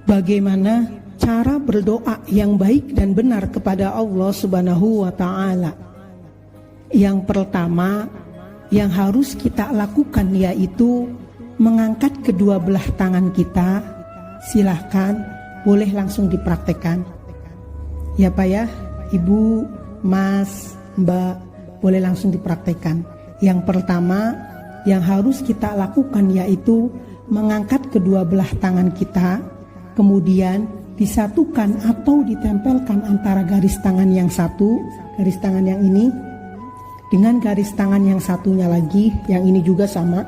Bagaimana cara berdoa yang baik dan benar kepada Allah Subhanahu wa Ta'ala? Yang pertama yang harus kita lakukan yaitu mengangkat kedua belah tangan kita. Silahkan, boleh langsung dipraktekkan ya Pak ya, Ibu, Mas, Mbak, boleh langsung dipraktekkan. Yang pertama yang harus kita lakukan yaitu mengangkat kedua belah tangan kita, kemudian disatukan atau ditempelkan antara garis tangan yang satu, garis tangan yang ini, dengan garis tangan yang satunya lagi, yang ini juga sama.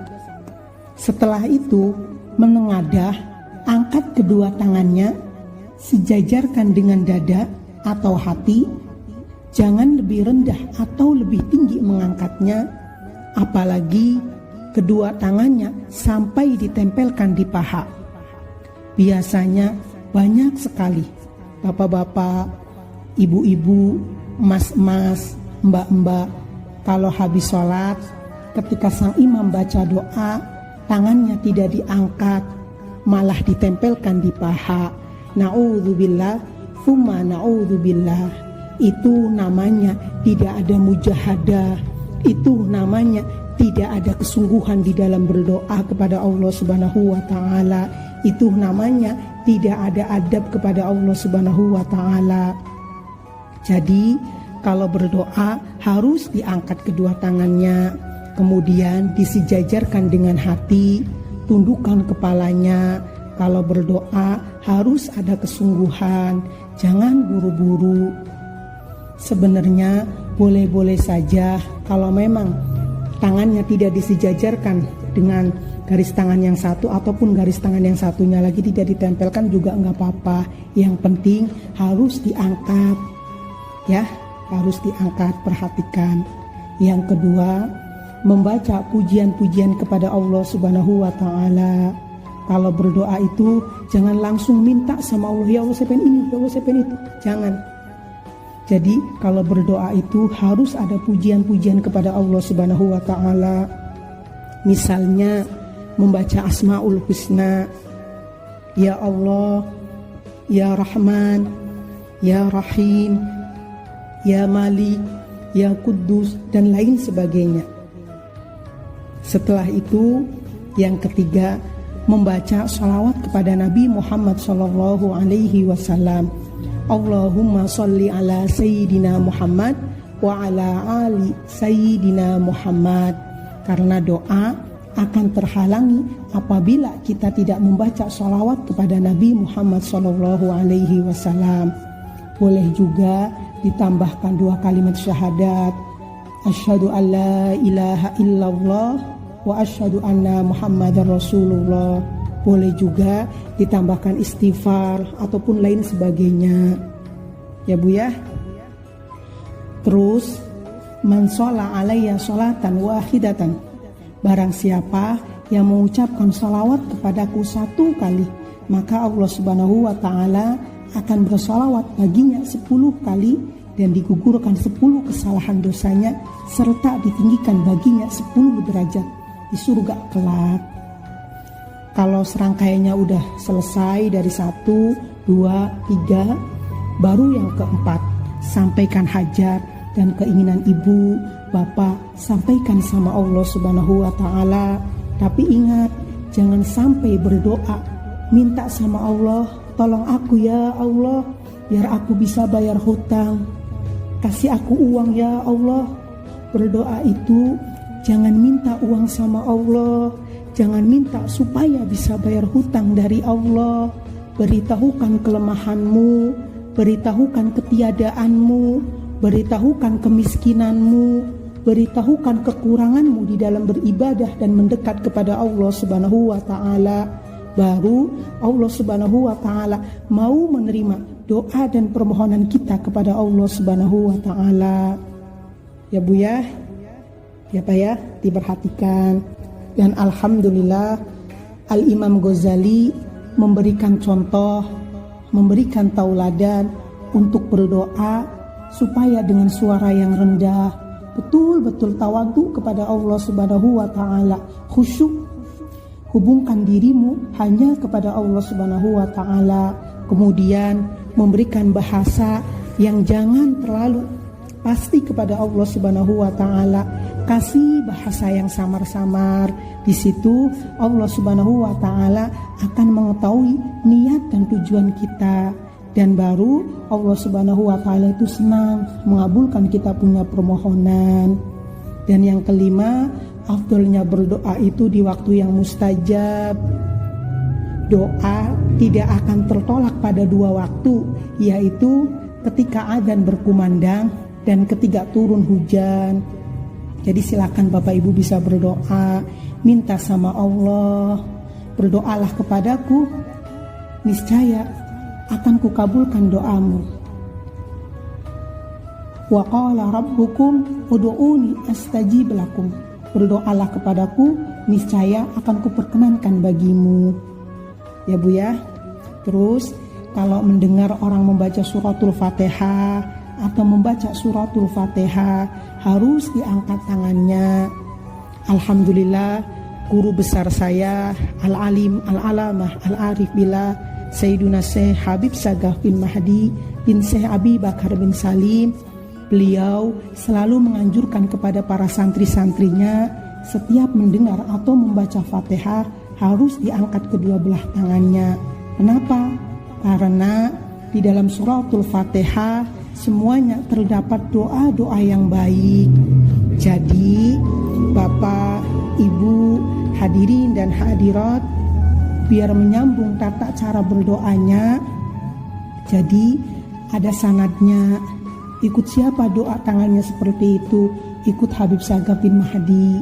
Setelah itu menengadah, angkat kedua tangannya, sejajarkan dengan dada atau hati. Jangan lebih rendah atau lebih tinggi mengangkatnya, apalagi kedua tangannya sampai ditempelkan di paha. Biasanya banyak sekali bapak-bapak, ibu-ibu, mas-mas, mbak-mbak, kalau habis sholat, ketika sang imam baca doa, tangannya tidak diangkat, malah ditempelkan di paha. Na'udzubillah, thumma na'udzubillah. Itu namanya tidak ada mujahadah, itu namanya tidak ada kesungguhan di dalam berdoa kepada Allah Subhanahu wa Ta'ala. Itu namanya tidak ada adab kepada Allah Subhanahu wa Ta'ala. Jadi kalau berdoa harus diangkat kedua tangannya, kemudian disejajarkan dengan hati, tundukkan kepalanya. Kalau berdoa harus ada kesungguhan, jangan buru-buru. Sebenarnya boleh-boleh saja kalau memang tangannya tidak disejajarkan dengan garis tangan yang satu ataupun garis tangan yang satunya lagi tidak ditempelkan juga enggak apa-apa. Yang penting harus diangkat ya, harus diangkat, perhatikan. Yang kedua, membaca pujian-pujian kepada Allah Subhanahu wa Ta'ala. Kalau berdoa itu jangan langsung minta sama Allah, ya Allah saya pengen ini, ya Allah saya pengen itu, jangan. Jadi kalau berdoa itu harus ada pujian-pujian kepada Allah Subhanahu wa Ta'ala. Misalnya membaca Asmaul Husna, ya Allah, ya Rahman, ya Rahim, ya Malik, ya Kudus, dan lain sebagainya. Setelah itu yang ketiga, membaca sholawat kepada Nabi Muhammad SAW. Allahumma sholli ala Sayyidina Muhammad wa ala ali Sayyidina Muhammad. Karena doa akan terhalangi apabila kita tidak membaca sholawat kepada Nabi Muhammad SAW. Boleh juga ditambahkan 2 kalimat syahadat, asyhadu an la ilaha illallah wa asyhadu anna Muhammadar Rasulullah. Boleh juga ditambahkan istighfar ataupun lain sebagainya ya Bu ya. Terus man sholla alayya sholatan wahidatan, barang siapa yang mengucapkan sholawat kepadaku 1 kali, maka Allah Subhanahu wa Ta'ala akan bersolawat baginya 10 kali dan digugurkan 10 kesalahan dosanya serta ditinggikan baginya 10 derajat di surga kelak. Kalau serangkaiannya udah selesai dari 1, 2, 3, baru yang keempat, sampaikan hajat dan keinginan ibu, bapak, sampaikan sama Allah Subhanahu wa Ta'ala. Tapi ingat, jangan sampai berdoa minta sama Allah, tolong aku ya Allah biar aku bisa bayar hutang, kasih aku uang ya Allah. Berdoa itu jangan minta uang sama Allah, jangan minta supaya bisa bayar hutang dari Allah. Beritahukan kelemahanmu, beritahukan ketiadaanmu, beritahukan kemiskinanmu, beritahukan kekuranganmu di dalam beribadah dan mendekat kepada Allah Subhanahu wa Ta'ala. Baru Allah Subhanahu wa Ta'ala mau menerima doa dan permohonan kita kepada Allah Subhanahu wa Ta'ala. Ya Bu ya, ya Pak ya, diperhatikan. Dan alhamdulillah Al-Imam Ghazali memberikan contoh, memberikan tauladan untuk berdoa supaya dengan suara yang rendah, betul-betul tawadhu kepada Allah Subhanahu wa Ta'ala, khusyuk. hubungkan dirimu hanya kepada Allah Subhanahu wa Ta'ala. Kemudian memberikan bahasa yang jangan terlalu pasti kepada Allah Subhanahu wa Ta'ala. Kasih bahasa yang samar-samar. Di situ Allah Subhanahu wa Ta'ala akan mengetahui niat dan tujuan kita, dan baru Allah Subhanahu wa Ta'ala itu senang mengabulkan kita punya permohonan. Dan yang kelima, afdolnya berdoa itu di waktu yang mustajab. Doa tidak akan tertolak pada dua waktu, yaitu ketika adzan berkumandang dan ketika turun hujan. Jadi silakan Bapak Ibu bisa berdoa, minta sama Allah, berdoalah kepadaku, niscaya akan kukabulkan doamu. Wa qala rabbukum ud'uni astajib lakum. Berdoalah kepadaku, niscaya akan kuperkenankan bagimu. Ya Bu ya. Terus kalau mendengar orang membaca suratul Fatihah atau membaca suratul Fatihah, harus diangkat tangannya. Alhamdulillah, guru besar saya Al-Alim Al-Alamah Al-Arif Billah Sayyiduna Syekh Habib Sagaf bin Mahdi bin Syekh Abi Bakar bin Salim, beliau selalu menganjurkan kepada para santri-santrinya setiap mendengar atau membaca Fatihah harus diangkat kedua belah tangannya. Kenapa? Karena di dalam suratul Fatihah semuanya terdapat doa-doa yang baik. Jadi Bapak, Ibu, hadirin dan hadirat, biar menyambung tata cara berdoanya, jadi ada sanadnya. Ikut siapa doa tangannya seperti itu? Ikut Habib Sagaf bin Mahdi.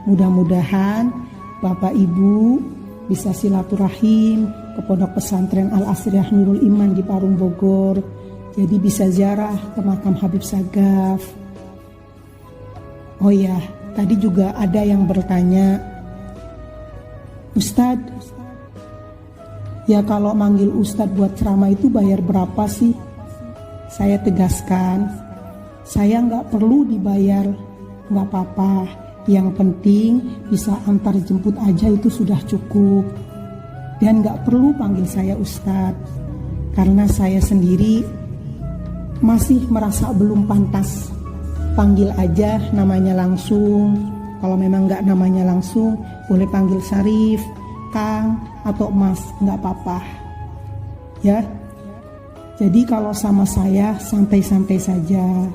Mudah-mudahan Bapak Ibu bisa silaturahim ke Pondok Pesantren Al-Asriyah Nurul Iman di Parung Bogor. Jadi bisa ziarah ke makam Habib Sagaf. Oh ya, tadi juga ada yang bertanya, Ustadz, ya kalau manggil Ustadz buat ceramah itu bayar berapa sih? Saya tegaskan, saya nggak perlu dibayar, nggak apa-apa. Yang penting bisa antar jemput aja itu sudah cukup. Dan gak perlu panggil saya Ustadz, karena saya sendiri masih merasa belum pantas. Panggil aja namanya langsung. Kalau memang gak namanya langsung, boleh panggil Syarif, Kang, atau Mas, gak apa-apa. Ya, jadi kalau sama saya santai-santai saja,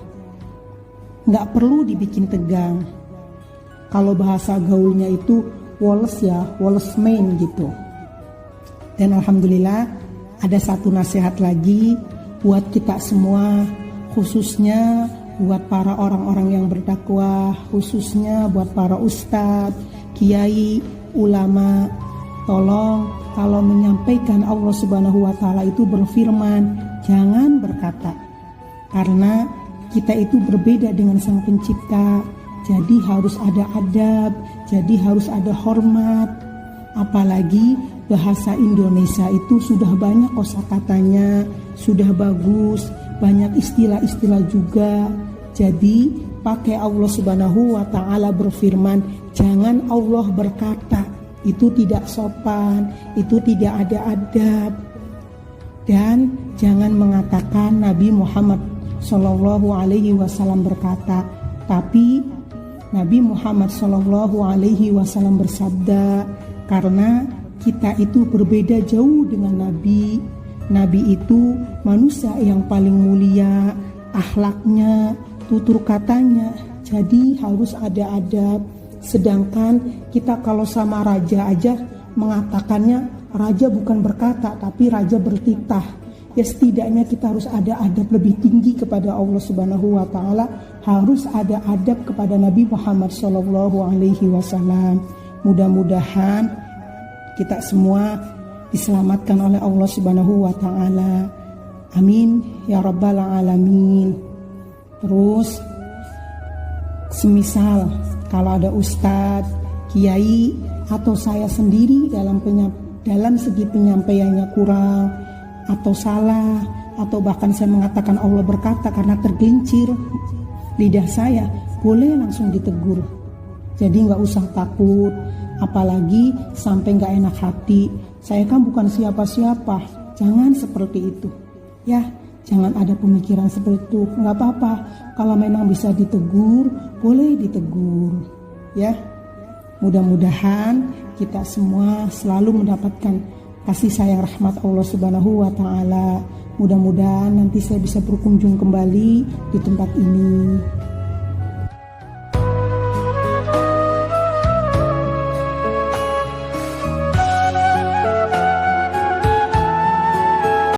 gak perlu dibikin tegang. Kalau bahasa gaulnya itu woles ya, woles main gitu. Dan alhamdulillah ada satu nasihat lagi buat kita semua, khususnya buat para orang-orang yang berdakwah, khususnya buat para ustadz, kiai, ulama. Tolong kalau menyampaikan Allah Subhanahu wa Ta'ala itu berfirman, jangan berkata, karena kita itu berbeda dengan Sang Pencipta. Jadi harus ada adab, jadi harus ada hormat. Apalagi bahasa Indonesia itu sudah banyak kosakatanya, sudah bagus, banyak istilah-istilah juga. Jadi pakai Allah Subhanahu wa Ta'ala berfirman, jangan Allah berkata, itu tidak sopan, itu tidak ada adab. Dan jangan mengatakan Nabi Muhammad SAW berkata, tapi Nabi Muhammad SAW bersabda, karena kita itu berbeda jauh dengan Nabi. Nabi itu manusia yang paling mulia, akhlaknya, tutur katanya, jadi harus ada adab. Sedangkan kita kalau sama raja aja mengatakannya, raja bukan berkata tapi raja bertitah. Ya setidaknya kita harus ada adab lebih tinggi kepada Allah Subhanahu wa Ta'ala, harus ada adab kepada Nabi Muhammad SAW. Mudah-mudahan kita semua diselamatkan oleh Allah Subhanahu wa Ta'ala. Amin ya rabbal alamin. Terus semisal kalau ada ustadz, kiai atau saya sendiri dalam segi penyampaiannya kurang atau salah, atau bahkan saya mengatakan Allah berkata karena tergelincir lidah saya, boleh langsung ditegur. Jadi nggak usah takut. apalagi sampai gak enak hati. Saya kan bukan siapa-siapa. Jangan seperti itu. Ya, jangan ada pemikiran seperti itu. Gak apa-apa. Kalau memang bisa ditegur, boleh ditegur. Ya, mudah-mudahan kita semua selalu mendapatkan kasih sayang rahmat Allah Subhanahu wa Ta'ala. Mudah-mudahan nanti saya bisa berkunjung kembali di tempat ini.